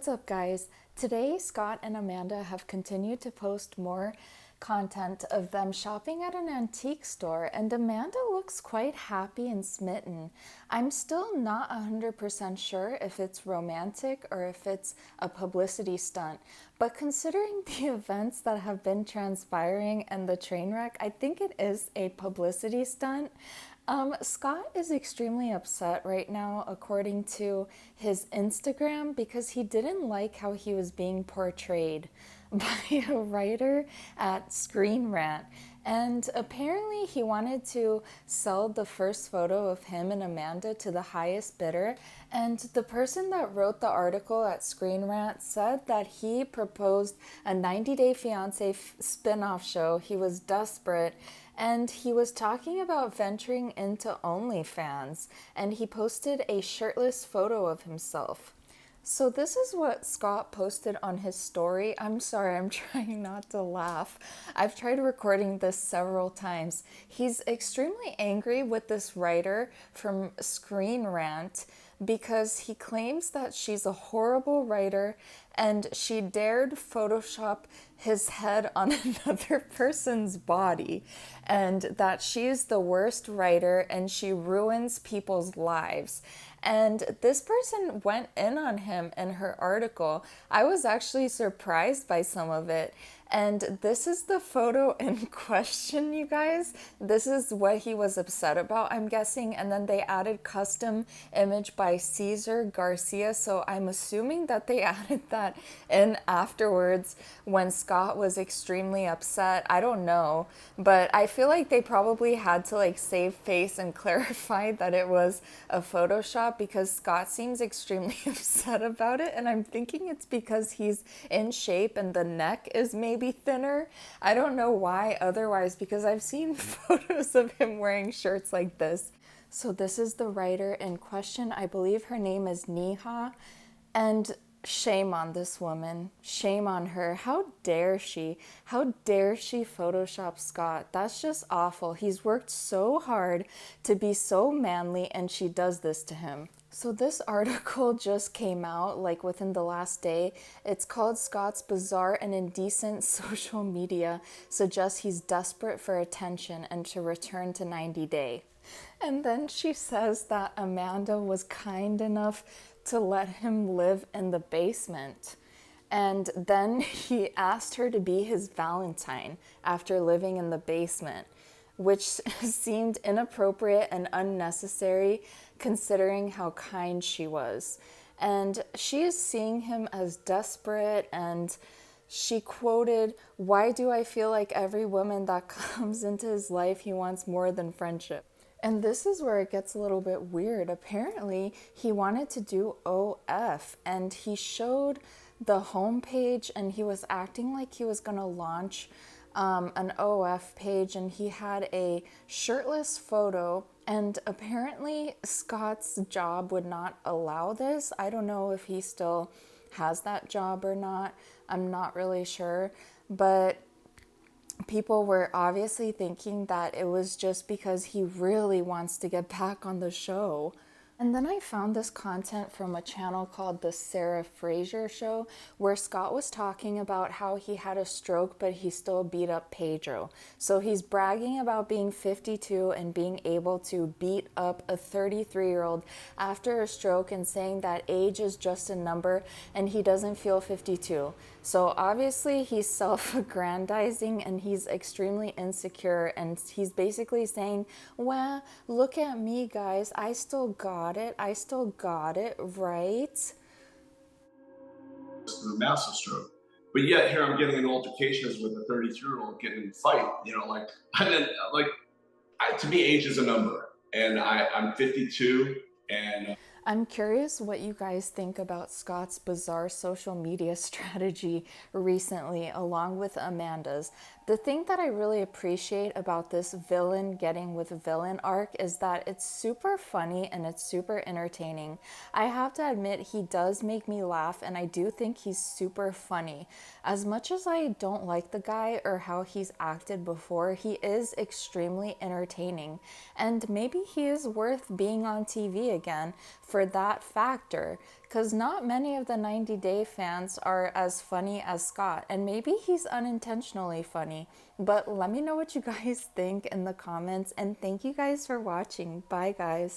What's up, guys? Today, Scott and Amanda have continued to post more content of them shopping at an antique store, and Amanda looks quite happy and smitten. I'm still not 100% sure if it's romantic or if it's a publicity stunt, but considering the events that have been transpiring and the train wreck, I think it is a publicity stunt. Scott is extremely upset right now, according to his Instagram, because he didn't like how he was being portrayed by a writer at Screen Rant. And apparently he wanted to sell the first photo of him and Amanda to the highest bidder. And the person that wrote the article at Screen Rant said that he proposed a 90-Day Fiancé spin-off show. He was desperate. And he was talking about venturing into OnlyFans. And he posted a shirtless photo of himself. So this is what Scott posted on his story. I'm sorry, I'm trying not to laugh. I've tried recording this several times. He's extremely angry with this writer from Screen Rant because he claims that she's a horrible writer and she dared Photoshop his head on another person's body, and that she's the worst writer and she ruins people's lives. And this person went in on him in her article. I was actually surprised by some of it. And this is the photo in question, you guys. This is what he was upset about, I'm guessing. And then they added custom image by Cesar Garcia. So I'm assuming that they added that in afterwards when Scott was extremely upset. I don't know. But I feel like they probably had to save face and clarify that it was a Photoshop because Scott seems extremely upset about it. And I'm thinking it's because he's in shape and the neck is maybe thinner. I don't know why otherwise, because I've seen photos of him wearing shirts like this. So this is the writer in question. I believe her name is Neha, and shame on this woman. Shame on her. How dare she? How dare she Photoshop Scott? That's just awful. He's worked so hard to be so manly and she does this to him. So this article just came out within the last day. It's called Scott's Bizarre and Indecent Social Media Suggests He's Desperate for Attention and to Return to 90 Day. And then she says that Amanda was kind enough to let him live in the basement. And then he asked her to be his Valentine after living in the basement, which seemed inappropriate and unnecessary considering how kind she was. And she is seeing him as desperate, and she quoted, "Why do I feel like every woman that comes into his life he wants more than friendship?" And this is where it gets a little bit weird. Apparently, he wanted to do OF, and he showed the homepage, and he was acting like he was gonna launch an OF page, and he had a shirtless photo, and apparently Scott's job would not allow this. I don't know if he still has that job or not. I'm not really sure, but people were obviously thinking that it was just because he really wants to get back on the show. And then I found this content from a channel called The Sarah Fraser Show, where Scott was talking about how he had a stroke, but he still beat up Pedro. So he's bragging about being 52 and being able to beat up a 33-year-old after a stroke and saying that age is just a number and he doesn't feel 52. So obviously he's self-aggrandizing and he's extremely insecure, and he's basically saying, well, look at me, guys. I still got it, right? A massive stroke. But yet here I'm getting in altercations with a 32-year-old getting in a fight, and then to me, age is a number, and I'm 52, and I'm curious what you guys think about Scott's bizarre social media strategy recently, along with Amanda's. The thing that I really appreciate about this villain getting with villain arc is that it's super funny and it's super entertaining. I have to admit, he does make me laugh, and I do think he's super funny. As much as I don't like the guy or how he's acted before, he is extremely entertaining. And maybe he is worth being on TV again for for that factor, because not many of the 90 Day fans are as funny as Scott, and maybe he's unintentionally funny. But let me know what you guys think in the comments, and thank you guys for watching. Bye, guys.